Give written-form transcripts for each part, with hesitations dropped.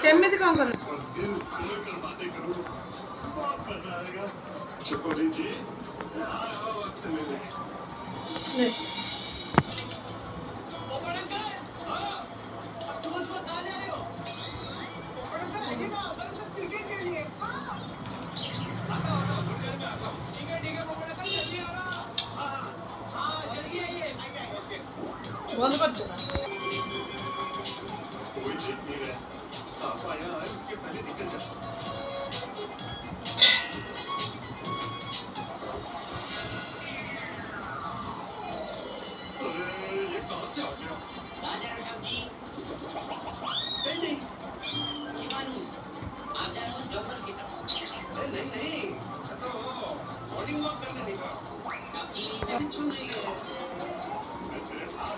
सेमिति कौन कर बंद कर दो कोई ठीक नहीं रहा आप आया है उसके पहले निकल जा अरे ये कहां से आ गया राजा राम जी नहीं आप जा रहे हो जंगल की तरफ नहीं तो मॉर्निंग वॉक करने निकला कुछ नहीं है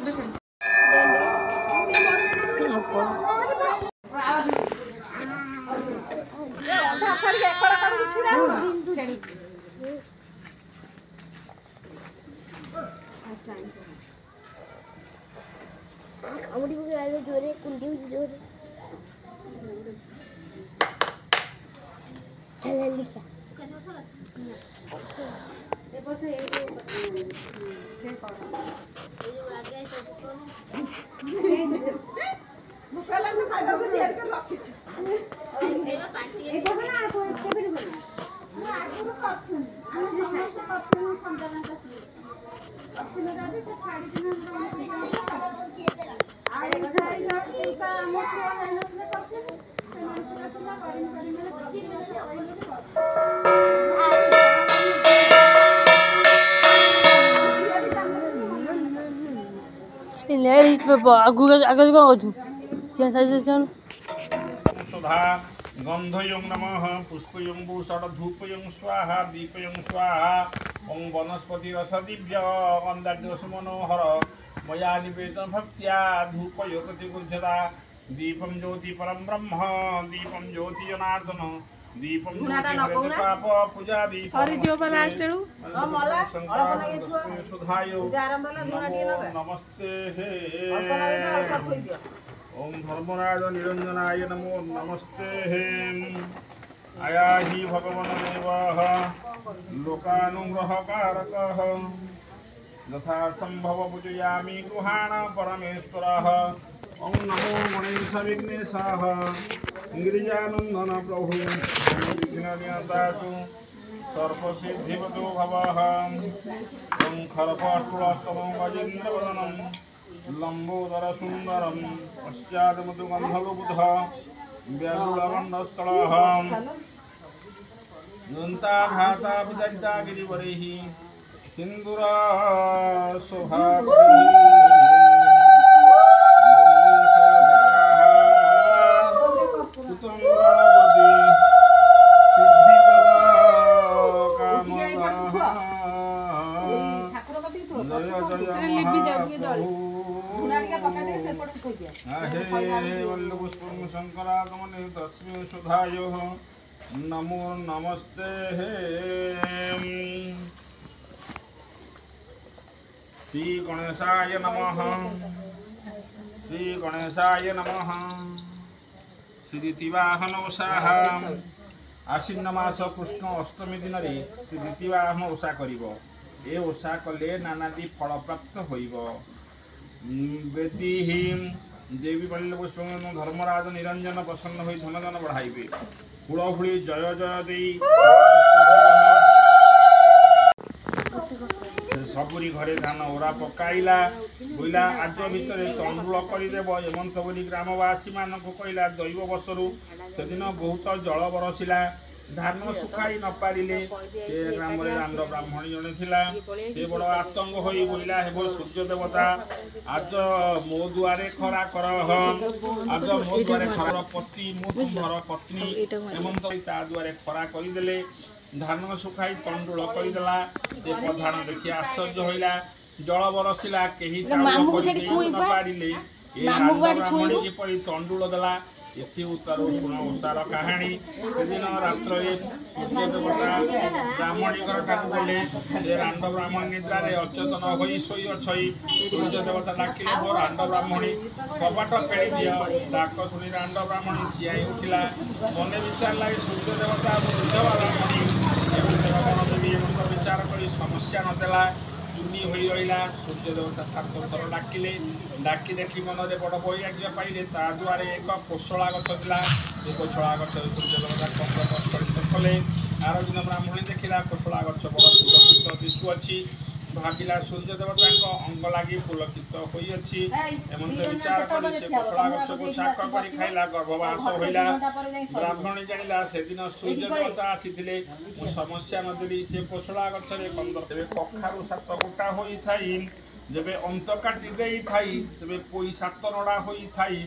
देखो अमड़ी को आए जोरे कुंडी जोरे चल लिखा ये बस ये से कर ये आगे से मुकाला में खादा को तैयार कर रखी छ एला पार्टी ए बना आपको केबे बना ना आगु कथन हम समस्त कथन संधान करसी कथन दादी से छाड़ी दिन हम आरे सारी लोग का मोटो है न करते से मन से ना करिन करिन में सुधा गंधयं नमः पुष्पयं भूषण धूपयं स्वाहा दीपयं स्वाहा ओं वनस्पति रस दिव्य गंधाद्रस मनोहर मया निवेदन भक्त्या धूपयोगति गुज्जता दीपं ज्योति परम ब्रह्म दीपं ज्योति जनार्दन दीपं ज्योति पाप पूजा दीप सुधायो नमस्ते हे ओम धर्मराज निरंजनाय नमो नमस्ते हे आया ही भगवान देवः लोकानुग्रहकारकः यथा संभव पूजयामि गृहाण परमेश्वरः ओम नमो गणेश विघ्नेशः गिरिजानंदन प्रभु विघ्ननियंतासु सर्वसिद्धिवतो भवः ओम खरपष्टुलस्तमं गजेन्द्रवदनं लंबोदर सुंदरम पश्चात मधुगंधलबुध व्यालुलवन्नस्थलः नन्ता भाता विदग्धा गिरिवरैः सिंदूर शंकरागमने तस्मै सुधायो नमो नमस्ते श्री गणेशाय नमः श्री गणेशाय नमः श्री तिवाहन ओषाः आश्विन मास कृष्ण अष्टमी दिन श्री तिवाहन ओषा करिब ए ओषा कले नानादी फल प्राप्त होइब वेदी देवी बल्लभ पुष्पन धर्मराज निरंजन प्रसन्न हो धन धन बढ़ाइबे कुलफुली जय जय दे सबुरी घरे धान ओरा पकाइला बुला आज भितर तंडुल करदेव हेमंत बोली ग्रामवासी मान कहला दैव वर्षरू से दिन बहुत जल बरसिला धान सुखाई न पारिले से ग्राम राम ब्राह्मणी जड़े थिला से बड़ आतंक हो बोला हे सूर्य देवता आज मो दुआरे खरा कर आज मो दुआरे खरा पति मो तुम्हार पत्नी हेमंत ता दुआरे खरा करदेले धान सुखाई तंडुल करदेला से प्रधान देखि आश्चर्य होइला जल बरसिला केही न पारिले ए ब्राह्मणी जेपरि तंडुल देला ଏଥି ଉତ୍ତର ଶୁଣ ଓଷାର କାହାଣୀ। ସେଦିନ ରାତ୍ରରେ ସୂର୍ଯ୍ୟ ଦେବତା ବ୍ରାହ୍ମଣୀଙ୍କର ଠାକୁ ଗଲେ। ସେ ରାଣ୍ଡ ବ୍ରାହ୍ମଣ ନିଦ୍ରାରେ ଅଚେତନ ହୋଇ ଶୋଇଅଛଇ। ସୂର୍ଯ୍ୟ ଦେବତା ଡାକିଲେ, ମୋ ରାଣ୍ଡ ବ୍ରାହ୍ମଣୀ କବାଟ ପେଡ଼ି ଦିଅ। ଡାକ ଶୁଣି ରାଣ୍ଡ ବ୍ରାହ୍ମଣୀ ଠିଆଇ ଉଠିଲା। ମନେ ବିଚାର ଲାଗି ସୂର୍ଯ୍ୟ ଦେବତା ବୁଝବା ବ୍ରାହ୍ମଣୀ ଏମିତି କଣ ଦେବି ଏମିତି ବିଚାର କରି ସମସ୍ୟା ନଦେଲା। ଚୁନି ହୋଇ ରହିଲା। ସୂର୍ଯ୍ୟ ଦେବତା 7 ଥର ଡାକିଲେ। ଡାକି ଦେଖି ମନରେ ବଡ଼ ବୈରାଗ୍ୟ ପାଇଲେ। ତା ଦୁଆରେ ଏକ କୋଶଳା ଗଛ ଥିଲା। ସେ କୋଶଳା ଗଛରେ ସୂର୍ଯ୍ୟ ଦେବତା କଙ୍କ ପ୍ରସ୍ଫଳିତ କଲେ। ଆର ଦିନ ବ୍ରାହ୍ମଣୀ ଦେଖିଲା କୋଶଳା ଗଛ ବଡ଼ ପୁଲକିତ ଦିଶୁଅଛି। ଭାବିଲା ସୂର୍ଯ୍ୟ ଦେବତାଙ୍କ ଅଙ୍ଗ ଲାଗି ପୁଲକିତ ହୋଇଅଛି। ଏମନ୍ତ ବିଚାର କରି ସେ କୋଶଳା ଗଛକୁ ଶାକ କରି ଖାଇଲା। ଗର୍ଭବାସ ହୋଇଲା। ବ୍ରାହ୍ମଣୀ ଜାଣିଲା ସେଦିନ ସୂର୍ଯ୍ୟ ଦେବତା ଆସିଥିଲେ। ମୁଁ ସମସ୍ୟା ନଦେଲି ସେ କୋଶଳା ଗଛରେ କନ୍ଦର ତେବେ କଖାରୁ 7 ଗୋଟା ହୋଇଥାଇ, ଯେବେ ଅନ୍ତ କାଟି ଦେଇଥାଇ, ତେବେ ପୋଇ 7 ନଡ଼ା ହୋଇଥାଇ,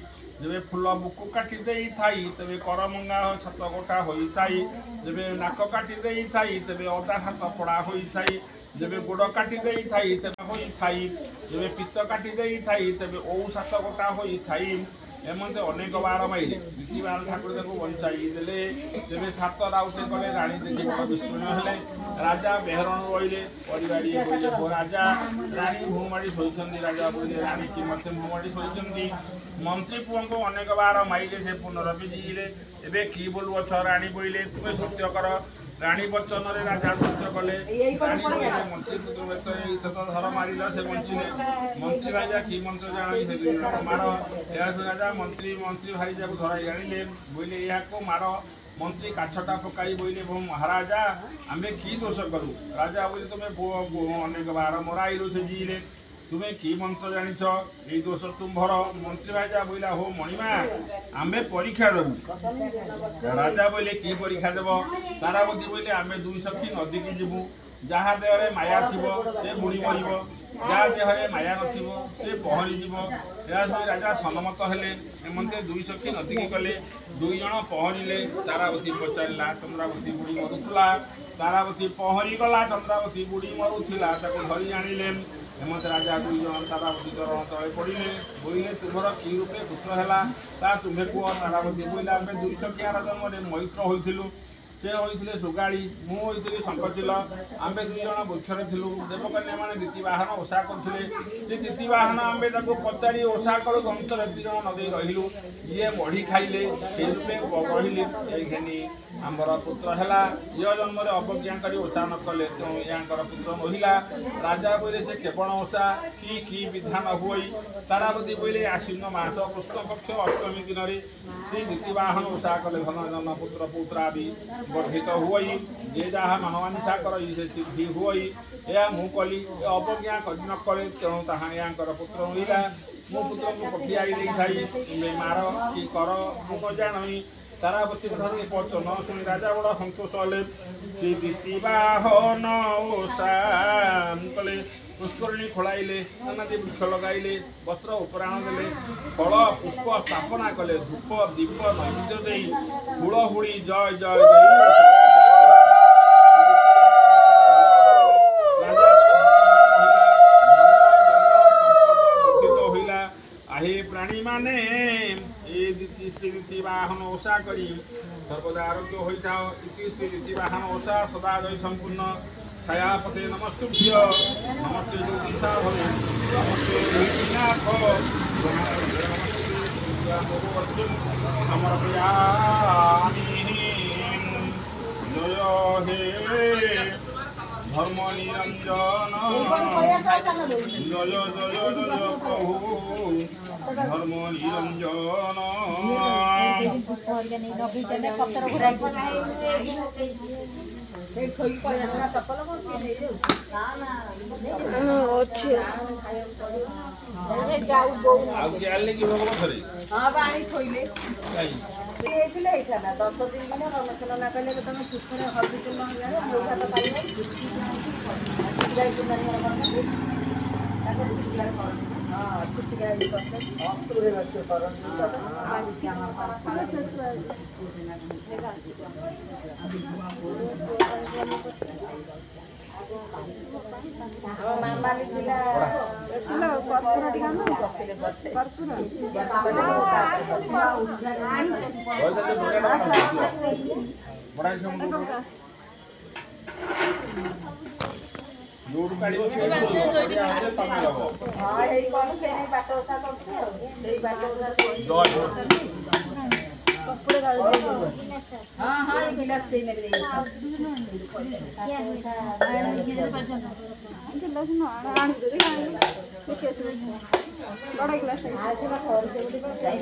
ଯେବେ ଫୁଲ ବୁକୁ କାଟି ଦେଇଥାଇ, ତେବେ କରମଙ୍ଗା 7 ଗୋଟା ହୋଇଥାଇ, ଯେବେ ନାକ କାଟି ଦେଇଥାଇ, ତେବେ ଅଦା 7 ପଡ଼ା ହୋଇଥାଇ, ଯେବେ ଗୋଡ଼ କାଟି ଦେଇଥାଇ ତେବେ ହୋଇଥାଇ, ଯେବେ ପିତ୍ତ କାଟି ଦେଇଥାଇ, ତେବେ ଓଉ 7 ଗୋଟା ହୋଇଥାଇ। ଏମନ୍ତ ଅନେକ ବାର ମାଇଲେ। ଦ୍ୱିତୀୟବାର ଠାକୁର ତାକୁ ବଞ୍ଚାଇ ଦେଲେ। ତେବେ 7 ରାଉତେ କଲେ। ରାଣୀ ଦେଖି ବଡ଼ ବିସ୍ମୟ ହେଲେ। ରାଜା ବେହରଣ ରହିଲେ। ପରିବାରୀ କହିଲେ, ଓ ରାଜା, ରାଣୀ ଭୂମାଡ଼ି ଶୋଇଛନ୍ତି। ରାଜା କହିଲେ, ରାଣୀ କି ମୋତେ ଭୂମାଡ଼ି ଶୋଇଛନ୍ତି? ମନ୍ତ୍ରୀ ପୁଅଙ୍କୁ ଅନେକ ବାର ମାଇଲେ। ସେ ପୁନରବି ଜିଇଲେ। ଏବେ କି ବୋଲୁଅଛ? ରାଣୀ ବୋଇଲେ, ତୁମେ ସତ୍ୟ କର। ରାଣୀ ବଚନରେ ରାଜା ସତ୍ୟ କଲେ। ରାଣୀ କହିଲେ, ମନ୍ତ୍ରୀ ପୁତ୍ର ଏଥର ଧର ମାରିଲ, ସେ ବଞ୍ଚିଲେ। ମନ୍ତ୍ରୀ ଭାଇଜା କି ମନ୍ତ୍ର ଜାଣ, ସେ ମାର। ଏହା ରାଜା ମନ୍ତ୍ରୀ ଭାଇଜାକୁ ଧରାଇ ଆଣିଲେ। ବୋଇଲେ, ଏହାକୁ ମାର। ମନ୍ତ୍ରୀ କାଛଟା ପକାଇ ବୋଇଲେ, ମହାରାଜା ଆମେ କି ଦୋଷ କରୁ? ରାଜା ବୋଇଲେ, ତୁମେ ଅନେକ ବାର ମରାଇଲୁ। ସେ ଜିଇଲେ, ତୁମେ କି ମନ୍ତ୍ର ଜାଣିଛ? এই ଦୋଷ ତୁମ୍ଭର। ମନ୍ତ୍ରୀ ଭାଇଜା ବୋଇଲା, ହୋ ମଣିମା ଆମେ ପରୀକ୍ଷା ଦେବୁ। ରାଜା ବୋଇଲେ, କି ପରୀକ୍ଷା ଦେବ? ତାରାବତୀ ବୋଇଲେ, ଆମେ 2 ସଖୀ ନଦୀକି ଯିବୁ। ଯାହା ଦେହରେ ମାୟା ଥିବ ସେ ବୁଡ଼ି ମରିବ, ଯାହା ଦେହରେ ମାୟା ନଥିବ ସେ ପହଁରି ଯିବ। ଏହା ଶୁଣି ରାଜା ସମ୍ମତ ହେଲେ। ଏମନ୍ତେ 2 ସଖୀ ନଦୀକି ଗଲେ। 2 ଜଣ ପହଁରିଲେ। ତାରାବତୀ ପଚାରିଲା, ଚନ୍ଦ୍ରାବତୀ ବୁଡ଼ି ମରୁଥିଲା। ତାରାବତୀ ପହଁରି ଗଲା। ଚନ୍ଦ୍ରାବତୀ ବୁଡ଼ି ମରୁଥିଲା। ତାକୁ ଧରି ଆଣିଲେ। ଏମନ୍ତ ରାଜା 2 ଜଣ ତାରାବତୀ ଚରଣ ତଳେ ପଡ଼ିଲେ। ବୋଇଲେ, ତୁମର କି ରୂପେ ପୁତ୍ର ହେଲା ତା ତୁମେ କୁହ। ତାରାବତୀ ବୋଇଲେ, ଆମେ 2 ସଖୀ ଆର ଜନ୍ମରେ ମୈତ୍ର ହୋଇଥିଲୁ। ସେ ହୋଇଥିଲେ ସୁଗାଳି, ମୁଁ ହୋଇଥିଲି ଶଙ୍ଖଚିଲ। ଆମେ 2 ଜଣ ବୃକ୍ଷରେ ଥିଲୁ। ଦେବକନ୍ୟାମାନେ ଦିତିବାହନ ଓଷା କରୁଥିଲେ। ସେ ଦିତିବାହନ ଆମେ ତାକୁ ପଚାରି ଓଷା କରୁ ବଂଶରେ 2 ଜଣ ନଦେଇ ରହିଲୁ। ଇଏ ବଢ଼ି ଖାଇଲେ, ସେ ରୂପେ କହିଲି ଏ ଘେନି ଆମର ପୁତ୍ର ହେଲା। ଝିଅ ଜନ୍ମରେ ଅବଜ୍ଞା କରି ଓଷା ନ କଲେ, ତେଣୁ ୟାଙ୍କର ପୁତ୍ର ନହିଲା। ରାଜା ବୋଇଲେ, ସେ କେବଳ ଓଷା କି ବିଧାନ ହୁଅଇ? ତାରାବତୀ ବୋଇଲେ, ଆଶ୍ୱିନ ମାସ କୃଷ୍ଣପକ୍ଷ ଅଷ୍ଟମୀ ଦିନରେ ସେ ଦିତିବାହନ ଓଷା କଲେ ଧନ ଜନ ପୁତ୍ର ପୌତ୍ରାଦି ବର୍ଦ୍ଧିତ ହୁଅଇ। ଯେ ଯାହା ମନମାଂସା କରଇ ସେ ସିଦ୍ଧି ହୁଅଇ। ଏହା ମୁଁ କଲି। ଏ ଅବଜ୍ଞା କରି ନ କଲେ, ତେଣୁ ତାହା ୟାଙ୍କର ପୁତ୍ର ନହିଲା। ମୁଁ ପୁତ୍ରକୁ ପଠିଆଇ ଦେଇଥାଇ, ତୁମେ ମାର କି କର ମୁଁ ନ ଜାଣଇ। ତାରାବତୀ ଠାରୁ ଏ ବଚନ ଶୁଣି ରାଜା ବଡ଼ ସନ୍ତୋଷ ହେଲେ। ସେ ଦିତିବାହନ ଓଷା କଲେ। ପୁଷ୍କରିଣୀ ଖୋଳାଇଲେ। ନାନାଦି ବୃକ୍ଷ ଲଗାଇଲେ। ବସ୍ତ୍ର ଉପରାଣ ଦେଲେ। ଫଳ ପୁଷ୍ପ ସ୍ଥାପନା କଲେ। ଧୂପ ଦୀପ ନୈବେଦ୍ୟ ଦେଇ ହୁଳହୁଳି ଜୟ ଜୟ ଦେଇ আহে প্রাণী মানে এই শ্রী বাহন ওষা করি সর্বদা আরোগ্য হয়ে যাও। ইতি শ্রী বাহন ওষা সদা জয় সম্পূর্ণ। ছায়াপতে নমস্তুভ্য নমস্তে যোগীশা ভবে নমস্তে নাথ সমর্পয়ামি জয় হে ধর্ম নিরঞ্জন জয় জয় জয় প্রভু ধর্ম নিরঞ্জন। ଆଉ କିଏ ଆଣିଲେ କି ଭଗବତରେ? ହଁ ବା ଆଣି ଥୋଇଲେ। ହେଇଥିଲେ ହେଇଥାନ୍ତା 10 ଦିନ ମାନେ ରମେଶ ନନା କହିଲେ ତମେ ସୁଖରେ ହଳଦୀ ଚୂର୍ଣ୍ଣ ହେଇଗଲେ ମଉକା ତ ପାଇବ। ହଁ ଯୋଉଠୁ କାଢିବ ତମେ ଦବ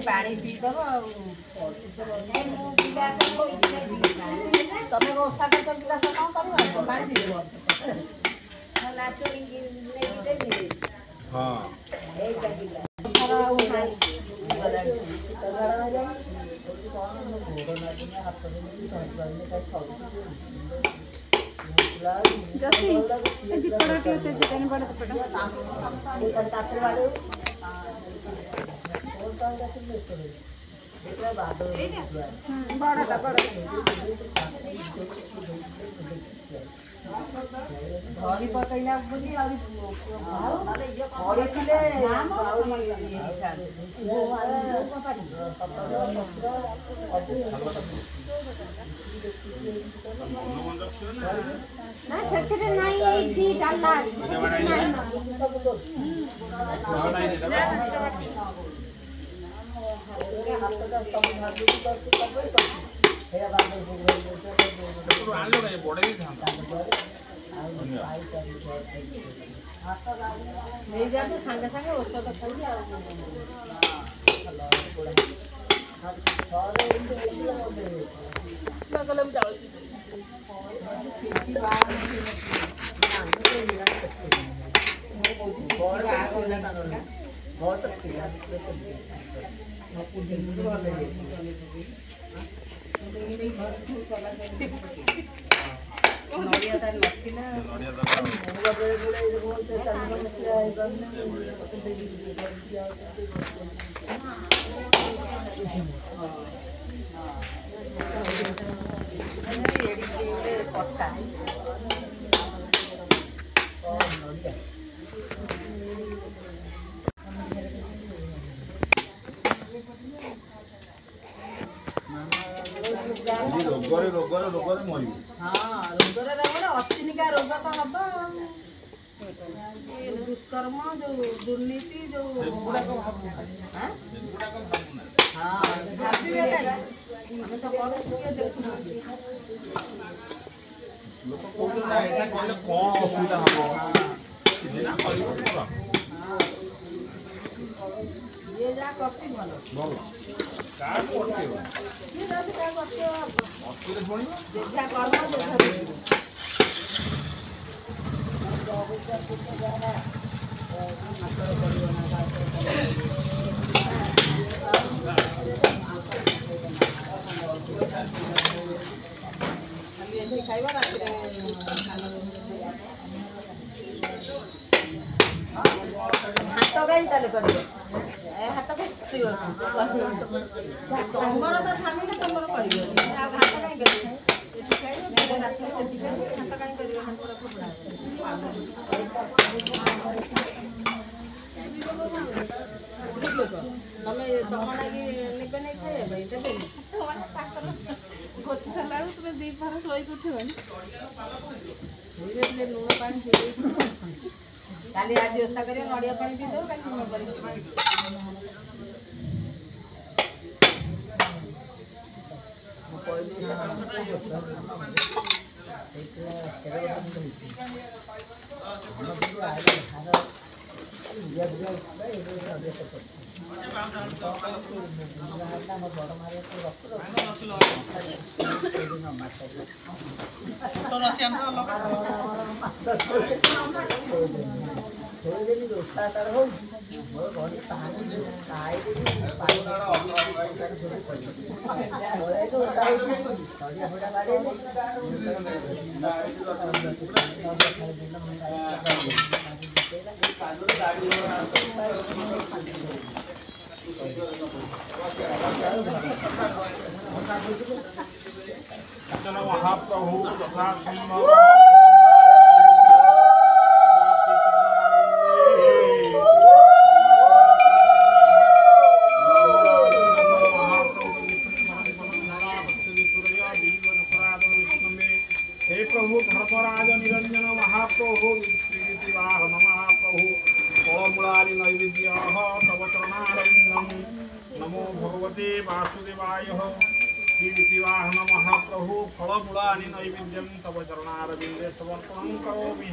ପାଣି ପିଇଦବ ଆଉ ତମେ ଓଷା କରିଛ ଗିଲାସ କଣ କରିବ ପାଣି ପିଇବ ହଁ ଧରି ପକେଇଲା ବୋଲି ପଡ଼ିଥିଲେ ନା ସେଥିରେ ନାହିଁ ଏଠି ଡାଲା ନେଇଯାଆନ୍ତୁ ସାଙ୍ଗେ ସାଙ୍ଗେ ଔଷଧ ଖାଇକି ଆଉ ନଡ଼ିଆ ତାର ନଥିଲା କଟା ରୋଗରେ ରୋଗରେ ରୋଗରେ ମରିବୁ ରୋଗରେ ରୋଗରେ ଅଚିନିକା ରୋଗ ତ ହବ ଦୁଷ୍କର୍ମ ଯୋଉ ଦୁର୍ନୀତି ଯୋଉ ଭାବିବେ ଆମେ ତ କରୁଛୁ କିଏ ଦେଖୁନାହାନ୍ତି ଲୋକ କହୁଛନ୍ତି ନା ଏଇଟା କଲେ କଣ ଅସୁବିଧା ହବ କିଛି ନା କରିବ ଯିଏ ଯାହା କରୁଛି ଭଲ ଭଲ କାହାକୁ ଅଟକେଇବ ଯିଏ ଯାହା କରୁଛି ଅଟକେଇଲେ ଶୁଣିବ ଯେଝା କର୍ମ ଯେଝା ବୁଝିବ ଖାଇବା ରାତିରେ ହାତ କାହିଁ ତାହେଲେ କରିବ ହାତ କାହିଁ ତମର ତ ଛାଡ଼ିଲେ ତମର କରିବ ଆଉ ହାତ କାହିଁ କରିବ ଏଠି ଖାଇବ ରାତିରେ ସେଠି ଖାଇବ ହାତ କାହିଁ କରିବ ତମେ ତମ ଲାଗି ନେବେ ନାଇଁ ଖାଇବା ପାଇଁ ଦେବେ ଗୋଟି ସାରିଲା ବେଳକୁ ତୁମେ ଦୁଇ ଥର ଶୋଇକି ଉଠିବନି ଲୁଣ ପାଣି ପିଇ କାଲି ଆଜି ଓଷା କରିବ ନଡ଼ିଆ ପାଣି ପିଇଦେବ କାଲି ଲୁଣ ପାଣି महाप्रभु तथा महाप्रभु श्रीवाहन महाप्रभु फलमूलानि नैवेद्यः तव चरणारविन्दं नमो भगवते वासुदेवाय श्रीवाहन महाप्रभु फलमूलानि नैवेद्यं तव चरणारविन्दे समर्पणं करोमि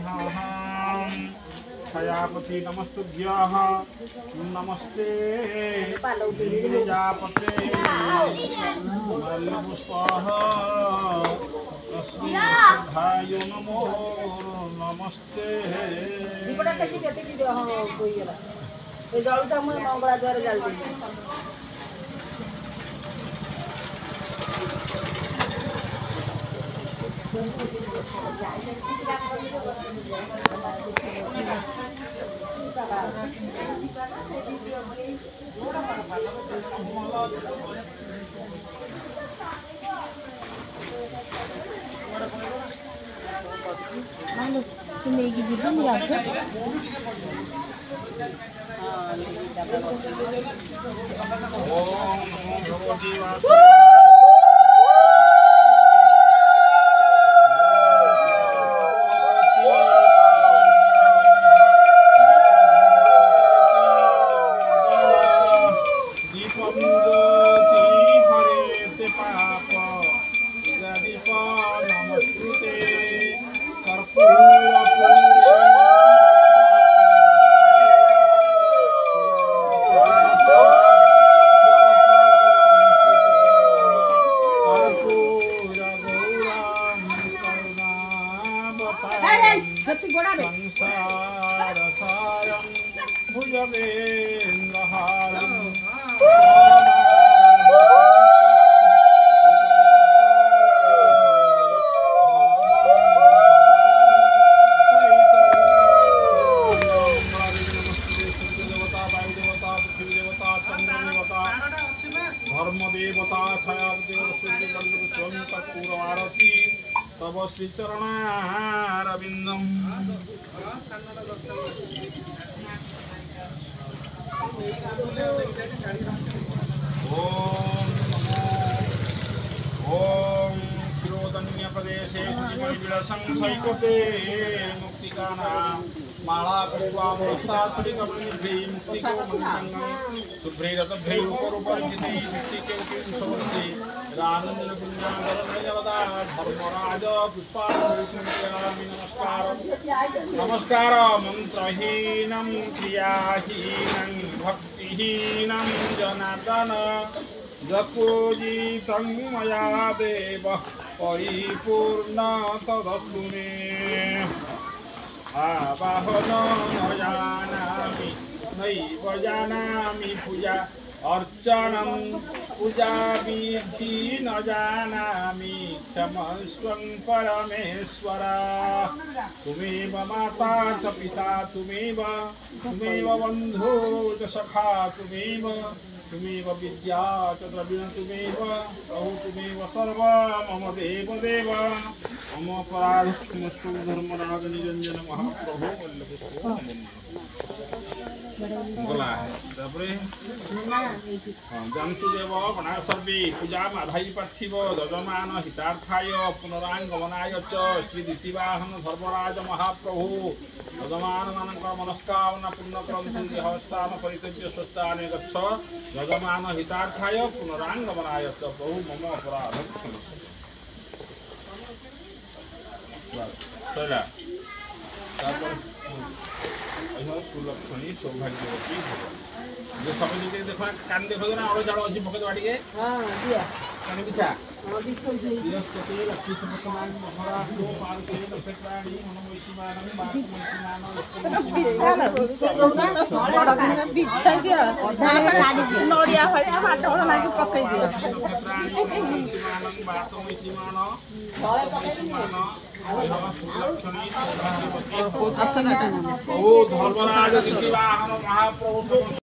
छयापति नमस्तुभ्यः नमस्ते गिरिजापते मल्लपुष्पः श्रीधाय नमो नमस्ते जलुटा मुझे मंगला द्वारा जल्दी ନେଇକି ଯିବି ଯାଉଛ ओम नमो भगवते संसारसारं भुजगेन्द्रहारं धर्मदेवता छायादेवती तव श्रीचरणारविन्दम् ओम क्षीरोदन्यप्रदेशे सुमणिविलसंसैकते मुक्तिकाना माला पुष्पामृतात्रिकमणिभ्यै मुक्तिको मणिसङ्गं शुभ्रैरतभ्रैरूपरूपरञ्जितै मुक्तिकेवतींसवन्ति रानन्दपुण्यागरनयवदा धर्मराज पुष्पामृतसंख्यामि नमस्कार मन्त्रहीनं क्रियाहीनं भक्तिहीनं जनार्दन जपूजितं मया देव परिपूर्ण तदस्तु मे आवाहन न जानामि नैव जानामि पूजा अर्चनं पूजा विधि न जानामि क्षमस्वं परमेश्वर तुमेव माता च पिता तुमेव बन्धु च सखा तुमेव विद्या च द्रविण तुमेव प्रभु तुमेव सर्व मम देव मम अपराधस्तु धर्मराज निरंजन महाप्रभु गला है तापर जंतु देव गणा सर्वे पूजा माधाई पार्थिव यजमान हितार्थाय पुनरांगमनाय च श्री दितिवाहन धर्मराज महाप्रभु यजमान मानक मनस्कामना पूर्ण करन्तु देहस्थान परित्यज्य स्वस्थाने गच्छ यजमान हितार्थाय पुनरांगमनाय च बहु मम अपराध चला सुलक्षणी सौभाग्यवती जो सब देखो कान देखो ना और जाड़ अच्छी पकड़ बाटी के कान बिछा बृहस्पति लक्ष्मी समान महाराष्ट्र पार्थे नक्षत्राणि मनमयसीमानं धर्मराज महाप्रभु